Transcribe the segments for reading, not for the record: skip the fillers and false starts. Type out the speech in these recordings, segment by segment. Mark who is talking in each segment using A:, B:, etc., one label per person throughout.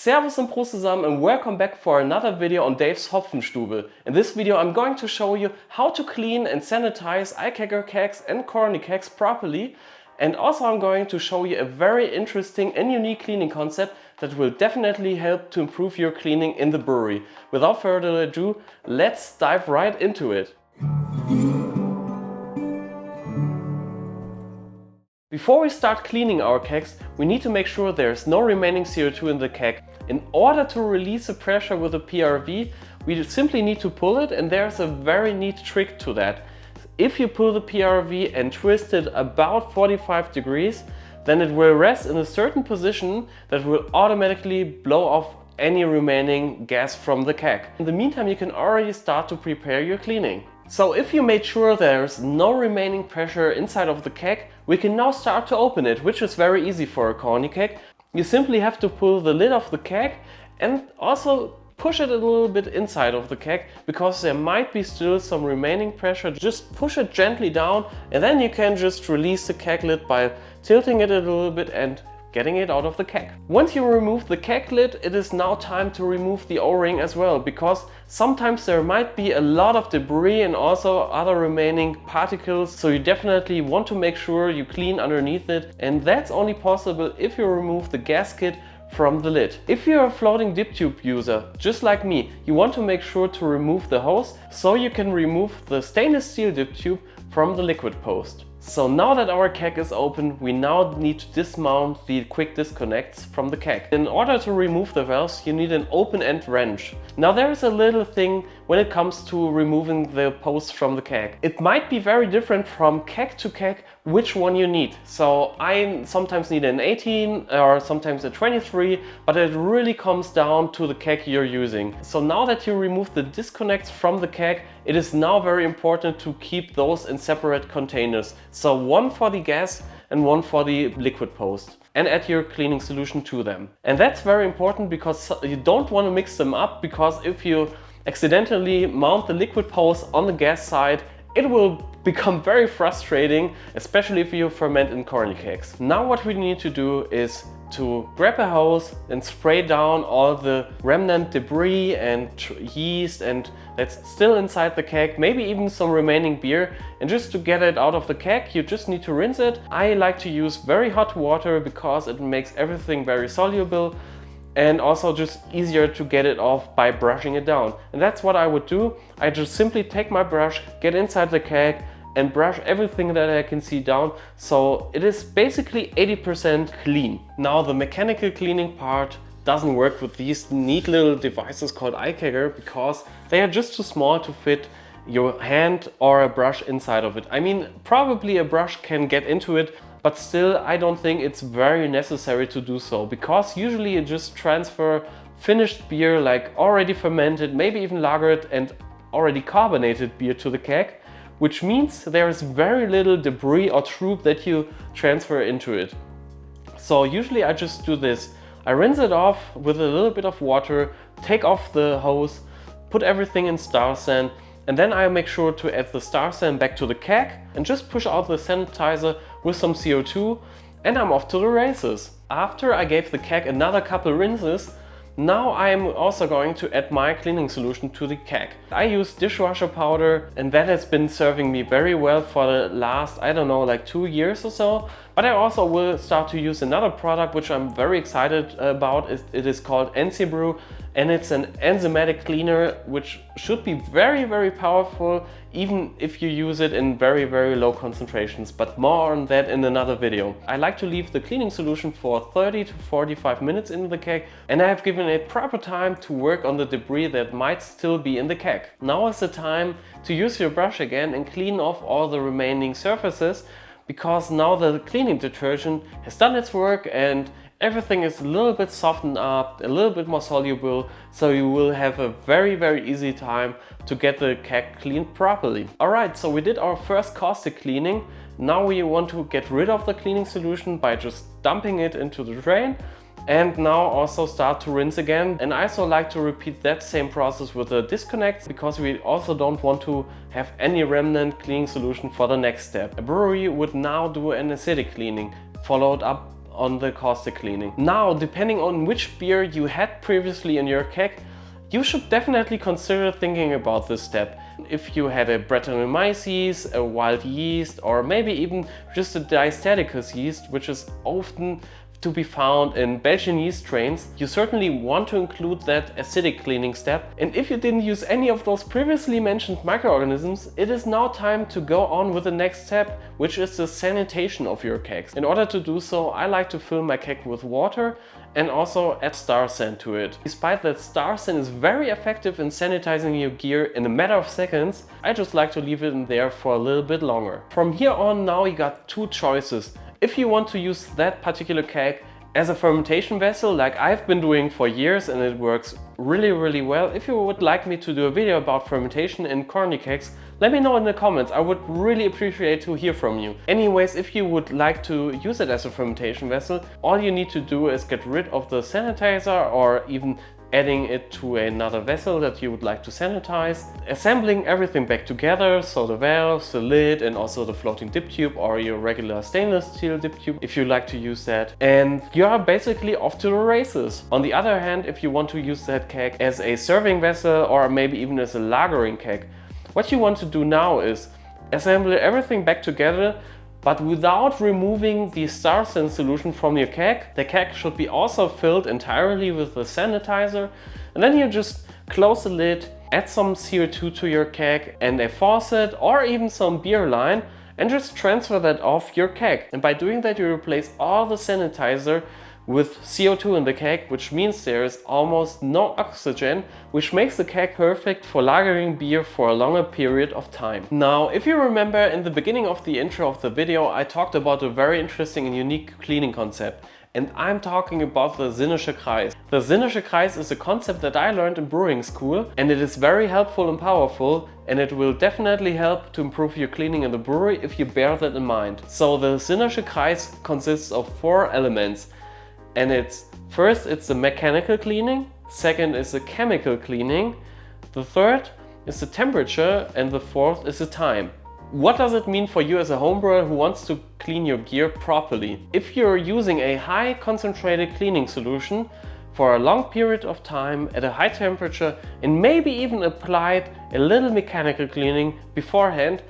A: Servus and Prost zusammen and welcome back for another video on Dave's Hopfenstube. In this video I'm going to show you how to clean and sanitize iKegger kegs and corny kegs properly, and also I'm going to show you a very interesting and unique cleaning concept that will definitely help to improve your cleaning in the brewery. Without further ado, let's dive right into it. Before we start cleaning our kegs, we need to make sure there's no remaining CO2 in the keg. In order to release the pressure with a PRV, we simply need to pull it, and there's a very neat trick to that. If you pull the PRV and twist it about 45 degrees, then it will rest in a certain position that will automatically blow off any remaining gas from the keg. In the meantime, you can already start to prepare your cleaning. So if you made sure there's no remaining pressure inside of the keg, we can now start to open it, which is very easy for a corny keg. You simply have to pull the lid off the keg and also push it a little bit inside of the keg, because there might be still some remaining pressure. Just push it gently down and then you can just release the keg lid by tilting it a little bit and getting it out of the keg. Once you remove the keg lid, it is now time to remove the O-ring as well, because sometimes there might be a lot of debris and also other remaining particles, so you definitely want to make sure you clean underneath it, and that's only possible if you remove the gasket from the lid. If you're a floating dip tube user, just like me, you want to make sure to remove the hose so you can remove the stainless steel dip tube from the liquid post. So now that our keg is open, we now need to dismount the quick disconnects from the keg. In order to remove the valves, you need an open-end wrench. Now there is a little thing when it comes to removing the posts from the keg. It might be very different from keg to keg which one you need. So I sometimes need an 18 or sometimes a 23, but it really comes down to the keg you're using. So now that you remove the disconnects from the keg, it is now very important to keep those in separate containers. So one for the gas and one for the liquid post, and add your cleaning solution to them. And that's very important because you don't want to mix them up, because if you accidentally mount the liquid post on the gas side, it will become very frustrating, especially if you ferment in corny kegs. Now what we need to do is to grab a hose and spray down all the remnant debris and yeast and that's still inside the keg, maybe even some remaining beer, and just to get it out of the keg you just need to rinse it. I like to use very hot water because it makes everything very soluble, and also just easier to get it off by brushing it down. And that's what I would do. I just simply take my brush, get inside the keg and brush everything that I can see down, so it is basically 80% clean. Now the mechanical cleaning part doesn't work with these neat little devices called iKegger, because they are just too small to fit your hand or a brush inside of it. I mean, probably a brush can get into it, but still I don't think it's very necessary to do so, because usually you just transfer finished beer, like already fermented, maybe even lagered and already carbonated beer to the keg, which means there is very little debris or troop that you transfer into it. So usually I just do this. I rinse it off with a little bit of water, take off the hose, put everything in star san, and then I make sure to add the star san back to the keg and just push out the sanitizer with some CO2, and I'm off to the races. After I gave the keg another couple rinses, now I'm also going to add my cleaning solution to the keg. I use dishwasher powder, and that has been serving me very well for the last, I don't know, like 2 years or so. But I also will start to use another product which I'm very excited about. It is called Enzybrew, and it's an enzymatic cleaner which should be very, very powerful, even if you use it in very, very low concentrations, but more on that in another video. I like to leave the cleaning solution for 30 to 45 minutes in the keg, and I have given it proper time to work on the debris that might still be in the keg. Now is the time to use your brush again and clean off all the remaining surfaces, because now the cleaning detergent has done its work and everything is a little bit softened up, a little bit more soluble, so you will have a very, very easy time to get the keg cleaned properly. Alright, so we did our first caustic cleaning. Now we want to get rid of the cleaning solution by just dumping it into the drain, and now also start to rinse again. And I also like to repeat that same process with the disconnects, because we also don't want to have any remnant cleaning solution for the next step. A brewery would now do an acidic cleaning, followed up on the caustic cleaning. Now, depending on which beer you had previously in your keg, you should definitely consider thinking about this step. If you had a Brettanomyces, a wild yeast, or maybe even just a diastaticus yeast, which is often to be found in Belgian yeast strains, you certainly want to include that acidic cleaning step. And if you didn't use any of those previously mentioned microorganisms, it is now time to go on with the next step, which is the sanitation of your kegs. In order to do so, I like to fill my keg with water and also add star sand to it. Despite that star sand is very effective in sanitizing your gear in a matter of seconds, I just like to leave it in there for a little bit longer. From here on now you got two choices. If you want to use that particular keg as a fermentation vessel like I've been doing for years and it works really well, if you would like me to do a video about fermentation in corny kegs, let me know in the comments. I would really appreciate to hear from you. Anyways, if you would like to use it as a fermentation vessel, all you need to do is get rid of the sanitizer or even adding it to another vessel that you would like to sanitize, assembling everything back together, so the valves, the lid, and also the floating dip tube or your regular stainless steel dip tube if you like to use that, and you are basically off to the races. On the other hand, if you want to use that keg as a serving vessel or maybe even as a lagering keg, what you want to do now is assemble everything back together, but without removing the star sand solution from your keg. The keg should be also filled entirely with the sanitizer, and then you just close the lid, add some CO2 to your keg and a faucet or even some beer line, and just transfer that off your keg. And by doing that, you replace all the sanitizer with CO2 in the keg, which means there is almost no oxygen, which makes the keg perfect for lagering beer for a longer period of time. Now, if you remember in the beginning of the intro of the video, I talked about a very interesting and unique cleaning concept. And I'm talking about the Sinnersche Kreis. The Sinnersche Kreis is a concept that I learned in brewing school, and it is very helpful and powerful, and it will definitely help to improve your cleaning in the brewery if you bear that in mind. So the Sinnersche Kreis consists of 4 elements. And first it's the mechanical cleaning, second is the chemical cleaning, the third is the temperature, and the fourth is the time. What does it mean for you as a homebrewer who wants to clean your gear properly? If you're using a high concentrated cleaning solution for a long period of time at a high temperature and maybe even applied a little mechanical cleaning beforehand,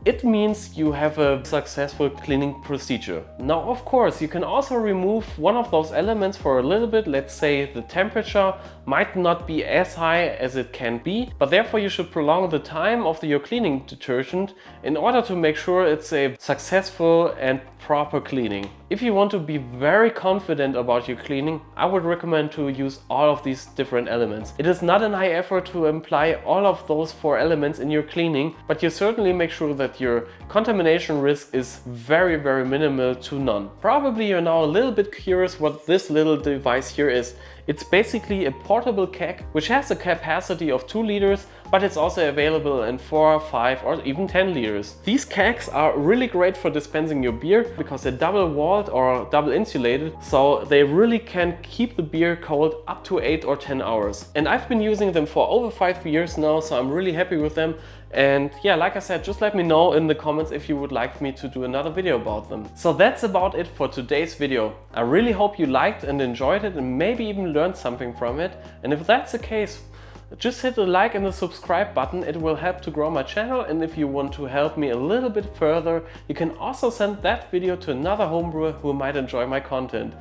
A: it means you have a successful cleaning procedure. Now, of course, you can also remove one of those elements for a little bit. Let's say the temperature might not be as high as it can be, but therefore you should prolong the time of your cleaning detergent in order to make sure it's a successful and proper cleaning. If you want to be very confident about your cleaning, I would recommend to use all of these different elements. It is not an high effort to apply all of those 4 elements in your cleaning, but you certainly make sure that your contamination risk is very minimal to none. Probably you're now a little bit curious what this little device here is. It's basically a portable keg which has a capacity of 2 liters, but it's also available in 4, 5 or even 10 liters. These kegs are really great for dispensing your beer because they're double walled or double insulated, so they really can keep the beer cold up to 8 or 10 hours. And I've been using them for over 5 years now, so I'm really happy with them. And yeah, like I said, just let me know in the comments if you would like me to do another video about them. So that's about it for today's video. I really hope you liked and enjoyed it and maybe even learned something from it. And if that's the case, just hit the like and the subscribe button. It will help to grow my channel, and if you want to help me a little bit further, you can also send that video to another homebrewer who might enjoy my content.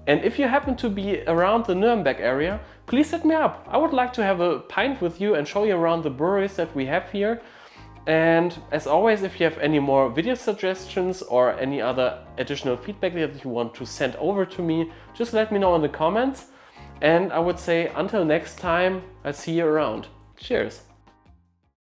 A: And if you happen to be around the Nürnberg area, please hit me up. I would like to have a pint with you and show you around the breweries that we have here. And as always, if you have any more video suggestions or any other additional feedback that you want to send over to me, just let me know in the comments. And I would say until next time, I'll see you around. Cheers!